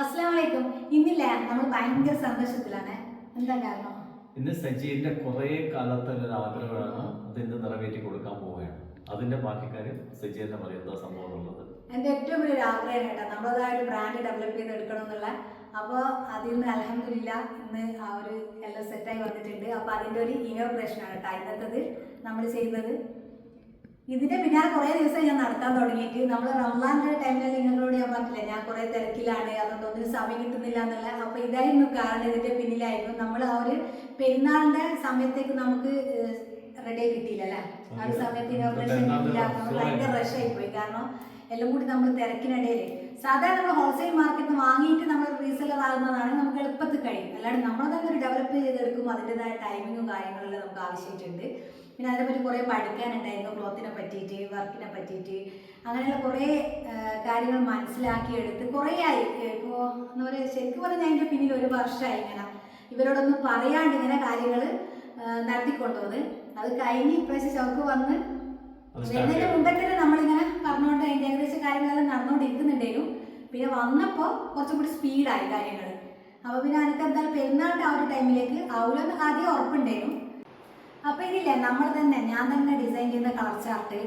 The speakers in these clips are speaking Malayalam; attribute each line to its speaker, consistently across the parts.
Speaker 1: അസ്സലാമലൈക്കും. ഇന്നില്ല നമ്മൾ ഭയങ്കര സന്തോഷത്തിലാണ്. എന്താ കാരണം?
Speaker 2: ഇന്ന് സജീവിന്റെ കുറെ കാലത്തെ ഒരു ആഗ്രഹമാണ്, അത് ഇന്ന് നിറവേറ്റി കൊടുക്കാൻ പോവുകയാണ്. അതിന്റെ ബാക്കി കാര്യം സജി തന്നെ പറയും എന്താ സംഭവം എന്നുള്ളത്.
Speaker 1: എൻ്റെ ഏറ്റവും വലിയൊരു ആഗ്രഹം കേട്ടോ, നമ്മളതായ ഒരു ബ്രാൻഡ് ഡെവലപ്പ് ചെയ്ത് എടുക്കണം എന്നുള്ള. അപ്പോൾ അതിൽ നിന്ന് അൽഹംദുലില്ലാ ഇന്ന് ആ ഒരു എല്ലാം സെറ്റായി വന്നിട്ടുണ്ട്. അപ്പോൾ അതിൻ്റെ ഒരു ഇനോഗ്രേഷനാണ് കേട്ടോ ഇന്നത്തേത് നമ്മൾ ചെയ്യുന്നത്. ഇതിന്റെ പിന്നാലെ കുറേ ദിവസം ഞാൻ നടക്കാൻ തുടങ്ങിയിട്ട്, നമ്മൾ റംസാൻ്റെ ടൈമിൽ നിങ്ങളോട് ഞാൻ പറഞ്ഞില്ല ഞാൻ കുറേ തിരക്കിലാണ്, അതുകൊണ്ട് ഒന്നിനും സമയം കിട്ടുന്നില്ല എന്നുള്ള. അപ്പോൾ ഇതായിരുന്നു കാരണം, ഇതിന്റെ പിന്നിലായിരുന്നു. നമ്മൾ ആ ഒരു പെരുന്നാളിന്റെ സമയത്തേക്ക് നമുക്ക് റെഡി കിട്ടിയില്ല അല്ലേ, ആ ഒരു സമയത്ത് ഇനോഗ്രേഷൻ കിട്ടില്ല. നമ്മൾ ഭയങ്കര റഷായി പോയി, കാരണം എല്ലാം കൂടി നമ്മൾ തിരക്കിനിടയിൽ സാധാരണ നമ്മൾ ഹോൾസെയിൽ മാർക്കറ്റിൽ വാങ്ങിയിട്ട് നമ്മൾ റീസെല്ലർ ആകുന്നതാണ് നമുക്ക് എളുപ്പത്തിൽ കഴിയും. അല്ലാണ്ട് നമ്മൾ തന്നെ ഒരു ഡെവലപ്പ് ചെയ്തെടുക്കും, അതിൻ്റെതായ ടൈമിങ്ങും കാര്യങ്ങളെല്ലാം നമുക്ക് ആവശ്യമായിട്ടുണ്ട്. പിന്നെ അതിനെപ്പറ്റി കുറേ പഠിക്കാനുണ്ടായിരുന്നു, ക്ലോത്തിനെ പറ്റിയിട്ട്, വർക്കിനെ പറ്റിയിട്ട്, അങ്ങനെയുള്ള കുറേ കാര്യങ്ങൾ മനസ്സിലാക്കിയെടുത്ത് കുറേ ആയി. ഇപ്പോൾ എന്താ പറയുക, ശരിക്കും പറഞ്ഞാൽ അതിൻ്റെ പിന്നിൽ ഒരു വർഷമായി ഇങ്ങനെ ഇവരോടൊന്നും പറയാണ്ട് ഇങ്ങനെ കാര്യങ്ങൾ നടത്തിക്കൊണ്ടുപോകുന്നത്. അത് കഴിഞ്ഞ് ഇപ്രാവശ്യം ചൗക്ക് വന്ന് വരുന്നതിന് മുമ്പേ തന്നെ നമ്മളിങ്ങനെ പറഞ്ഞുകൊണ്ട് അതിൻ്റെ ഏകദേശം കാര്യങ്ങളെല്ലാം നടന്നുകൊണ്ടിരിക്കുന്നുണ്ടായിരുന്നു. പിന്നെ വന്നപ്പോൾ കുറച്ചും കൂടി സ്പീഡായി കാര്യങ്ങൾ. അപ്പോൾ പിന്നെ എനിക്ക് എന്തായാലും പെരുന്നാളിൻ്റെ ആ ഒരു ടൈമിലേക്ക് ആവുമെന്ന് ആദ്യം ഉറപ്പുണ്ടായിരുന്നു. അപ്പോൾ ഇതില്ല നമ്മൾ തന്നെ ഞാൻ തന്നെ ഡിസൈൻ ചെയ്യുന്ന കളർ ചാർട്ട്,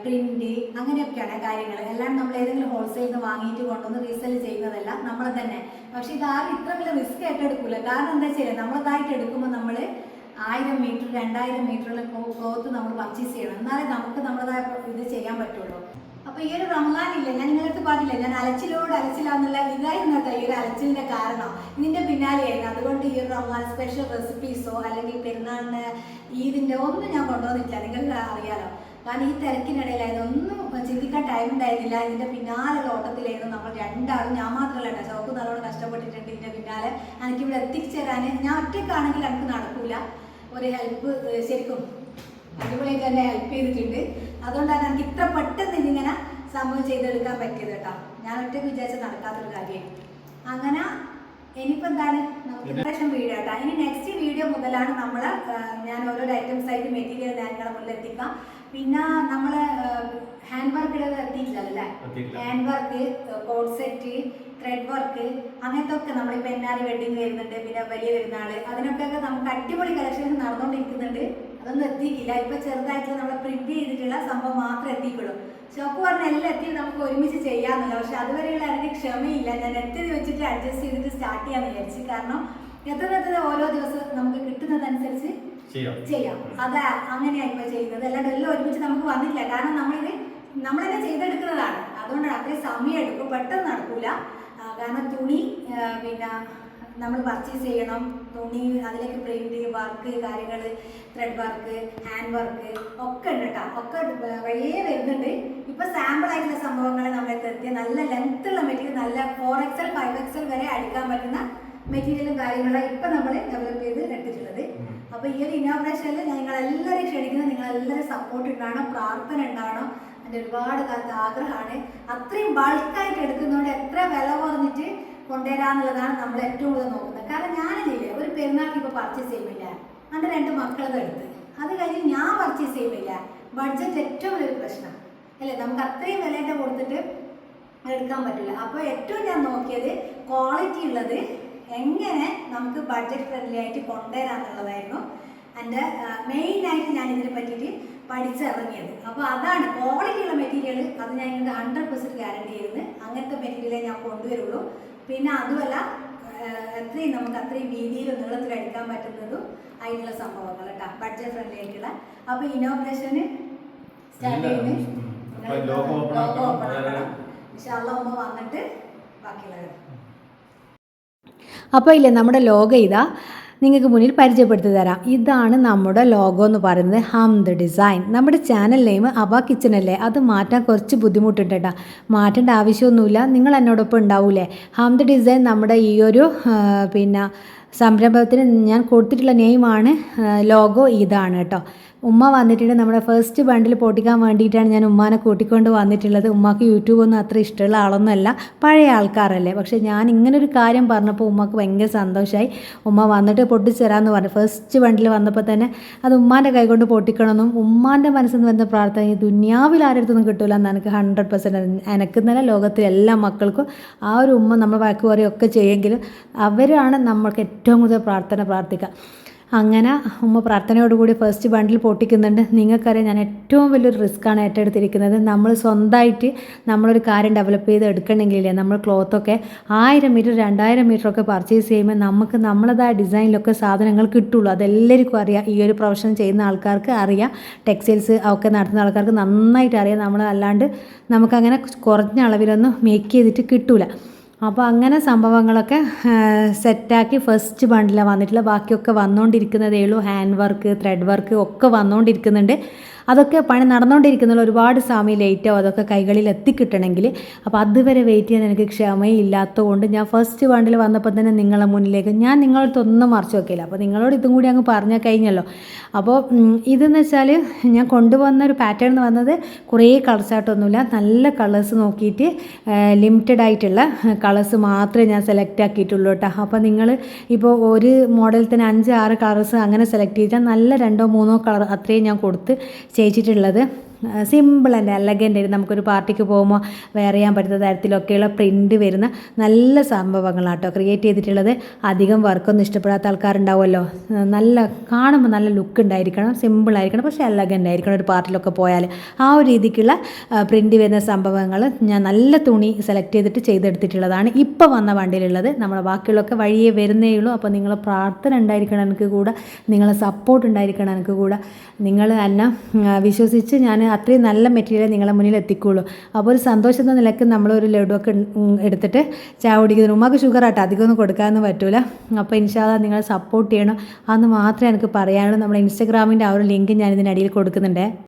Speaker 1: പ്രിന്റ്, അങ്ങനെയൊക്കെയാണ് കാര്യങ്ങൾ. എല്ലാം നമ്മൾ ഏതെങ്കിലും ഹോൾസെയിൽ നിന്ന് വാങ്ങിയിട്ട് കൊണ്ടുവന്ന് റീസെൽ ചെയ്യുന്നതല്ല നമ്മൾ തന്നെ. പക്ഷെ ഇതാരും ഇത്ര വലിയ റിസ്ക് ഏറ്റെടുക്കില്ല. കാരണം എന്താ വെച്ചാൽ നമ്മളതായിട്ട് എടുക്കുമ്പോൾ നമ്മൾ 1000 മീറ്റർ 2000 മീറ്ററുള്ള ക്ലോത്ത് നമ്മൾ പർച്ചേസ് ചെയ്യണം, എന്നാലേ നമുക്ക് നമ്മളതായ ഇത് ചെയ്യാൻ പറ്റുള്ളൂ. അപ്പോൾ ഈ ഒരു റംസാനില്ല, ഞാൻ നിങ്ങളടുത്ത് പറഞ്ഞില്ല ഞാൻ അലച്ചിലാന്നുള്ള ഇതായിരുന്നു കേട്ടോ ഈ ഒരു അലച്ചിലിൻ്റെ കാരണം. ഇതിൻ്റെ പിന്നാലെയായിരുന്നു. അതുകൊണ്ട് ഈ ഒരു റംസാൻ സ്പെഷ്യൽ റെസിപ്പീസോ അല്ലെങ്കിൽ പെരുന്നാളിന് ഈദിൻ്റെ ഒന്നും ഞാൻ കൊണ്ടുവന്നിട്ടില്ല, നിങ്ങൾക്ക് അറിയാലോ. കാരണം ഈ തിരക്കിനിടയിലായിരുന്നു, ഒന്നും ചിന്തിക്കാൻ ടൈം ഉണ്ടായിരുന്നില്ല. ഇതിൻ്റെ പിന്നാലുള്ള ഓട്ടത്തിലായിരുന്നു നമ്മൾ രണ്ടാളും. ഞാൻ മാത്രമല്ല കേട്ടോ, ചോക്ക് നല്ലോണം കഷ്ടപ്പെട്ടിട്ടുണ്ട് ഇതിൻ്റെ പിന്നാലെ. എനിക്കിവിടെ എത്തിച്ചേരാൻ ഞാൻ ഒറ്റയ്ക്കാണെങ്കിൽ എനിക്ക് നടക്കൂല. ഒരു ഹെൽപ്പ് ശരിക്കും അടിപൊളിയായിട്ട് തന്നെ ഹെൽപ്പ് ചെയ്തിട്ടുണ്ട്. അതുകൊണ്ടാണ് എനിക്ക് ഇത്ര പെട്ടെന്ന് ഇതിങ്ങനെ സംഭവം ചെയ്തെടുക്കാൻ പറ്റിയത് കേട്ടോ. ഞാൻ ഒറ്റയ്ക്ക് വിചാരിച്ച് നടക്കാത്തൊരു കാര്യമാണ്. അങ്ങനെ ഇനിയിപ്പോൾ എന്താണ് നമുക്ക് ഇൻട്രഷൻ വീഡിയോ കേട്ടോ. ഇനി നെക്സ്റ്റ് വീഡിയോ മുതലാണ് നമ്മൾ ഞാൻ ഓരോ ഐറ്റംസ് ആയിട്ട് മെറ്റീരിയൽ നിങ്ങളുടെ മുന്നിൽ എത്തിക്കാം. പിന്നെ നമ്മൾ ഹാൻഡ് വർക്ക് എത്തിയിട്ടില്ലല്ലേ, hand work, cord set, thread work, അങ്ങനത്തെ ഒക്കെ നമ്മളിപ്പോൾ എന്നാല് വെഡിങ് വരുന്നുണ്ട്, പിന്നെ വലിയ പെരുന്നാൾ, അതിനൊക്കെ നമുക്ക് അടിപൊളി കളക്ഷൻ നടന്നുകൊണ്ടിരിക്കുന്നുണ്ട്. അതൊന്നും എത്തിക്കില്ല. ഇപ്പം ചെറുതായിട്ട് നമ്മൾ പ്രിന്റ് ചെയ്തിട്ടുള്ള സംഭവം മാത്രമേ എത്തിക്കുള്ളൂ. ഷോപ്പ് പറഞ്ഞ എല്ലാം എത്തി നമുക്ക് ഒരുമിച്ച് ചെയ്യാമെന്നില്ല. പക്ഷെ അതുവരെയുള്ള എനിക്ക് ക്ഷമയില്ല. ഞാൻ എത്തിയത് വെച്ചിട്ട് അഡ്ജസ്റ്റ് ചെയ്തിട്ട് സ്റ്റാർട്ട് ചെയ്യാമെന്ന് വിചാരിച്ചു. കാരണം എത്തുന്നത് ഓരോ ദിവസം നമുക്ക് കിട്ടുന്നതനുസരിച്ച് ചെയ്യാം. അതാ അങ്ങനെയാണ് ഇപ്പോൾ ചെയ്യുന്നത്. അല്ലാണ്ട് എല്ലാം ഒരുമിച്ച് നമുക്ക് വന്നില്ല. കാരണം നമ്മൾ തന്നെ ചെയ്തെടുക്കുന്നതാണ്. അതുകൊണ്ടാണ് അത്രയും സമയം എടുക്കും, പെട്ടെന്ന് നടക്കൂല. കാരണം തുണി പിന്നെ നമ്മൾ പർച്ചേസ് ചെയ്യണം, തുണി അതിലേക്ക് പ്രിന്റ് വർക്ക് കാര്യങ്ങൾ, ത്രെഡ് വർക്ക്, ഹാൻഡ് വർക്ക് ഒക്കെ ഉണ്ട് കേട്ടോ. ഒക്കെ വഴിയേ വരുന്നുണ്ട്. ഇപ്പോൾ സാമ്പിൾ ആയിട്ടുള്ള സംഭവങ്ങൾ നമ്മളെ എത്തിയ നല്ല ലെങ്ത്തുള്ള മെറ്റീരിയൽ, നല്ല 4XL 5XL വരെ അടിക്കാൻ പറ്റുന്ന മെറ്റീരിയലും കാര്യങ്ങളും ഇപ്പം നമ്മൾ ഡെവലപ്പ് ചെയ്ത് എടുത്തിട്ടുള്ളത്. അപ്പോൾ ഈ ഒരു ഇനോഗ്രേഷനിൽ നിങ്ങളെല്ലാവരും ക്ഷണിക്കുന്നത്, നിങ്ങളെല്ലാവരും സപ്പോർട്ട് ഉണ്ടാവണം, പ്രാർത്ഥന ഉണ്ടാവണം. എൻ്റെ ഒരുപാട് കാലത്ത് ആഗ്രഹമാണ്. അത്രയും ബൾക്കായിട്ട് എടുക്കുന്നതുകൊണ്ട് എത്ര വില കുറഞ്ഞിട്ട് കൊണ്ടുവരാന്നുള്ളതാണ് നമ്മൾ ഏറ്റവും കൂടുതൽ നോക്കുന്നത്. കാരണം ഞാനില്ലേ ഒരു പെരുന്നാൾക്ക് ഇപ്പോൾ പർച്ചേസ് ചെയ്യുന്നില്ല, എൻ്റെ 2 മക്കളത് എടുത്ത് അത് കഴിഞ്ഞ് ഞാൻ പർച്ചേസ് ചെയ്യുന്നില്ല. ബഡ്ജറ്റ് ഏറ്റവും വലിയൊരു പ്രശ്നം അല്ലേ, നമുക്ക് അത്രയും വിലയുടെ കൊടുത്തിട്ട് എടുക്കാൻ പറ്റില്ല. അപ്പോൾ ഏറ്റവും ഞാൻ നോക്കിയത് ക്വാളിറ്റി ഉള്ളത് എങ്ങനെ നമുക്ക് ബഡ്ജറ്റ് ഫ്രണ്ട്ലി ആയിട്ട് കൊണ്ടുവരാന്നുള്ളതായിരുന്നു എൻ്റെ മെയിനായിട്ട് ഞാൻ ഇതിനെ പറ്റിയിട്ട് പഠിച്ചിറങ്ങിയത്. അപ്പോൾ അതാണ് ക്വാളിറ്റി ഉള്ള മെറ്റീരിയൽ. അത് ഞാൻ നിങ്ങൾക്ക് 100% ഗ്യാരണ്ടി ചെയ്യുന്നത്. അങ്ങനത്തെ മെറ്റീരിയലേ ഞാൻ കൊണ്ടുവരുള്ളൂ. പിന്നെ അതുമല്ല എത്രയും നമുക്ക് അത്രയും വീതിയിലും നീളത്തിൽ എടുക്കാൻ പറ്റുന്നതും അതിനുള്ള സംഭവങ്ങൾ കേട്ടോ, ബഡ്ജറ്റ് ഫ്രണ്ട്ലി ആയിട്ടുള്ള. അപ്പോൾ ഇനോഗ്രേഷന് സ്റ്റാർട്ട് ചെയ്യുന്നത് ലോഗോ ഓപ്പൺ ആക്കണം. ഇൻഷാല്ലാ ഉമ്മ വന്നിട്ട് ബാക്കിയുള്ളത്.
Speaker 3: അപ്പോൾ ഇല്ലേ നമ്മുടെ ലോഗോ ഇതാ നിങ്ങൾക്ക് മുന്നിൽ പരിചയപ്പെടുത്തി തരാം. ഇതാണ് നമ്മുടെ ലോഗോ എന്ന് പറയുന്നത്, ഹംദ് ഡിസൈൻ. നമ്മുടെ ചാനൽ നെയിം അബ കിച്ചൺ അല്ലേ, അത് മാറ്റാൻ കുറച്ച് ബുദ്ധിമുട്ടുണ്ട് കേട്ടോ. മാറ്റേണ്ട ആവശ്യമൊന്നുമില്ല, നിങ്ങൾ എന്നോടൊപ്പം ഉണ്ടാവൂലേ. ഹംദ് ഡിസൈൻ നമ്മുടെ ഈ ഒരു പിന്നെ സംരംഭത്തിന് ഞാൻ കൊടുത്തിട്ടുള്ള നെയിമാണ്. ലോഗോ ഇതാണ് കേട്ടോ. ഉമ്മ വന്നിട്ടുണ്ട്. നമ്മുടെ ഫസ്റ്റ് ബണ്ടിൽ പൊട്ടിക്കാൻ വേണ്ടിയിട്ടാണ് ഞാൻ ഉമ്മാനെ കൂട്ടിക്കൊണ്ട് വന്നിട്ടുള്ളത്. ഉമ്മാക്ക് യൂട്യൂബൊന്നും അത്ര ഇഷ്ടമുള്ള ആളൊന്നുമല്ല, പഴയ ആൾക്കാരല്ലേ. പക്ഷേ ഞാൻ ഇങ്ങനൊരു കാര്യം പറഞ്ഞപ്പോൾ ഉമ്മാക്ക് ഭയങ്കര സന്തോഷമായി. ഉമ്മ വന്നിട്ട് പൊട്ടിച്ചേരാമെന്ന് പറഞ്ഞു. ഫസ്റ്റ് ബണ്ടിൽ വന്നപ്പോൾ തന്നെ അത് ഉമ്മാൻ്റെ കൈ കൊണ്ട് പൊട്ടിക്കണമെന്നും ഉമ്മാൻ്റെ മനസ്സിൽ നിന്ന് വരുന്ന പ്രാർത്ഥന ഈ ദുനിയാവിൽ ആരെടുത്തൊന്നും കിട്ടില്ല എന്ന് എനിക്ക് 100% എനിക്കെന്നല്ല ലോകത്തിലെ എല്ലാ മക്കൾക്കും ആ ഒരു ഉമ്മ നമ്മൾ വഴക്ക് പറയുകയൊക്കെ ചെയ്യുമെങ്കിലും അവരാണ് നമ്മൾക്ക് ഏറ്റവും കൂടുതൽ പ്രാർത്ഥിക്കുക. അങ്ങനെ ഉമ്മ പ്രാർത്ഥനയോടുകൂടി ഫസ്റ്റ് ബണ്ടിൽ പൊട്ടിക്കുന്നുണ്ട്. നിങ്ങൾക്കറിയാം ഞാൻ ഏറ്റവും വലിയൊരു റിസ്ക്കാണ് ഏറ്റെടുത്തിരിക്കുന്നത്. നമ്മൾ സ്വന്തമായിട്ട് നമ്മളൊരു കാര്യം ഡെവലപ്പ് ചെയ്ത് എടുക്കണമെങ്കിലേ നമ്മൾ ക്ലോത്തൊക്കെ 1000 മീറ്റർ 2000 മീറ്ററൊക്കെ പർച്ചേസ് ചെയ്യുമ്പോൾ നമുക്ക് നമ്മളതായ ഡിസൈനിലൊക്കെ സാധനങ്ങൾ കിട്ടുള്ളൂ. അതെല്ലാവർക്കും അറിയാം. ഈ ഒരു പ്രൊഫഷൻ ചെയ്യുന്ന ആൾക്കാർക്ക് അറിയാം, ടെക്സ്റ്റൈൽസ് ഒക്കെ നടത്തുന്ന ആൾക്കാർക്ക് നന്നായിട്ട് അറിയാം. നമ്മൾ അല്ലാണ്ട് നമുക്കങ്ങനെ കുറഞ്ഞ അളവിലൊന്നും മേക്ക് ചെയ്തിട്ട് കിട്ടില്ല. അപ്പോൾ അങ്ങനെ സംഭവങ്ങളൊക്കെ സെറ്റാക്കി ഫസ്റ്റ് ബണ്ടിലാണ് വന്നിട്ടുള്ളത്. ബാക്കിയൊക്കെ വന്നുകൊണ്ടിരിക്കുന്നതേ ഉള്ളൂ. ഹാൻഡ് വർക്ക്, ത്രെഡ് വർക്ക് ഒക്കെ വന്നുകൊണ്ടിരിക്കുന്നുണ്ട്. അതൊക്കെ പണി നടന്നുകൊണ്ടിരിക്കുന്നുള്ള ഒരുപാട് സമയം ലേറ്റാവും അതൊക്കെ കൈകളിൽ എത്തിക്കിട്ടണമെങ്കിൽ. അപ്പോൾ അതുവരെ വെയിറ്റ് ചെയ്യാൻ എനിക്ക് ക്ഷമയില്ലാത്തതുകൊണ്ട് ഞാൻ ഫസ്റ്റ് ബണ്ടിൽ വന്നപ്പോൾ തന്നെ നിങ്ങളെ മുന്നിലേക്ക് ഞാൻ നിങ്ങളടുത്തൊന്നും മറച്ചു വെക്കില്ല. അപ്പോൾ നിങ്ങളോട് ഇതും കൂടി അങ്ങ് പറഞ്ഞാൽ കഴിഞ്ഞല്ലോ. അപ്പോൾ ഇതെന്ന് വെച്ചാൽ ഞാൻ കൊണ്ടുവന്ന ഒരു പാറ്റേൺ എന്ന് പറഞ്ഞത് കുറേ കളേഴ്സായിട്ടൊന്നുമില്ല, നല്ല കളേഴ്സ് നോക്കിയിട്ട് ലിമിറ്റഡ് ആയിട്ടുള്ള കളേഴ്സ് മാത്രമേ ഞാൻ സെലക്ട് ആക്കിയിട്ടുള്ളൂ കേട്ടോ. അപ്പോൾ നിങ്ങൾ ഇപ്പോൾ ഒരു മോഡലിൽ തന്നെ 5-6 കളേഴ്സ് അങ്ങനെ സെലക്ട് ചെയ്താൽ നല്ല 2-3 കളർ അത്രയും ഞാൻ കൊടുത്ത് ചെയ്യിച്ചിട്ടുള്ളത്. സിമ്പിൾ ആൻഡ് എലഗൻ്റ് ആയിട്ട് നമുക്കൊരു പാർട്ടിക്ക് പോകുമ്പോൾ വെയർ ചെയ്യാൻ പറ്റുന്ന തരത്തിലൊക്കെയുള്ള പ്രിൻ്റ് വരുന്ന നല്ല സംഭവങ്ങളാട്ടോ ക്രിയേറ്റ് ചെയ്തിട്ടുള്ളത്. അധികം വർക്കൊന്നും ഇഷ്ടപ്പെടാത്ത ആൾക്കാരുണ്ടാവുമല്ലോ. നല്ല കാണുമ്പോൾ നല്ല ലുക്ക് ഉണ്ടായിരിക്കണം, സിമ്പിളായിരിക്കണം, പക്ഷേ എലഗൻ്റ് ആയിരിക്കണം ഒരു പാർട്ടിലൊക്കെ പോയാൽ. ആ ഒരു രീതിക്കുള്ള പ്രിൻ്റ് വരുന്ന സംഭവങ്ങൾ ഞാൻ നല്ല തുണി സെലക്ട് ചെയ്തിട്ട് ചെയ്തെടുത്തിട്ടുള്ളതാണ് ഇപ്പോൾ വന്ന വണ്ടിയിലുള്ളത്. നമ്മുടെ ബാക്കിയുള്ളതൊക്കെ വഴിയേ വരുന്നേ ഉള്ളൂ. അപ്പോൾ നിങ്ങളെ പ്രാർത്ഥന ഉണ്ടായിരിക്കണം എനിക്ക് കൂടെ, നിങ്ങളെ സപ്പോർട്ട് ഉണ്ടായിരിക്കണം എനിക്ക് കൂടെ. നിങ്ങൾ എന്നെ വിശ്വസിച്ച് ഞാൻ അത്രയും നല്ല മെറ്റീരിയൽ നിങ്ങളെ മുന്നിൽ എത്തിക്കുള്ളൂ. അപ്പോൾ ഒരു സന്തോഷത്തെ നിലയ്ക്ക് നമ്മളൊരു ലഡുവൊക്കെ എടുത്തിട്ട് ചായ കുടിക്കുന്നു. ഉമ്മക്ക് ഷുഗർ ആട്ടോ, അധികമൊന്നും കൊടുക്കാനൊന്നും പറ്റില്ല. അപ്പോൾ ഇൻഷാ അല്ലാഹ് നിങ്ങൾ സപ്പോർട്ട് ചെയ്യണം. അന്ന് മാത്രമേ എനിക്ക് പറയാനുള്ളൂ. നമ്മുടെ ഇൻസ്റ്റാഗ്രാമിൻ്റെ ആ ഒരു ലിങ്ക് ഞാൻ ഇതിനടിയിൽ കൊടുക്കുന്നുണ്ട്.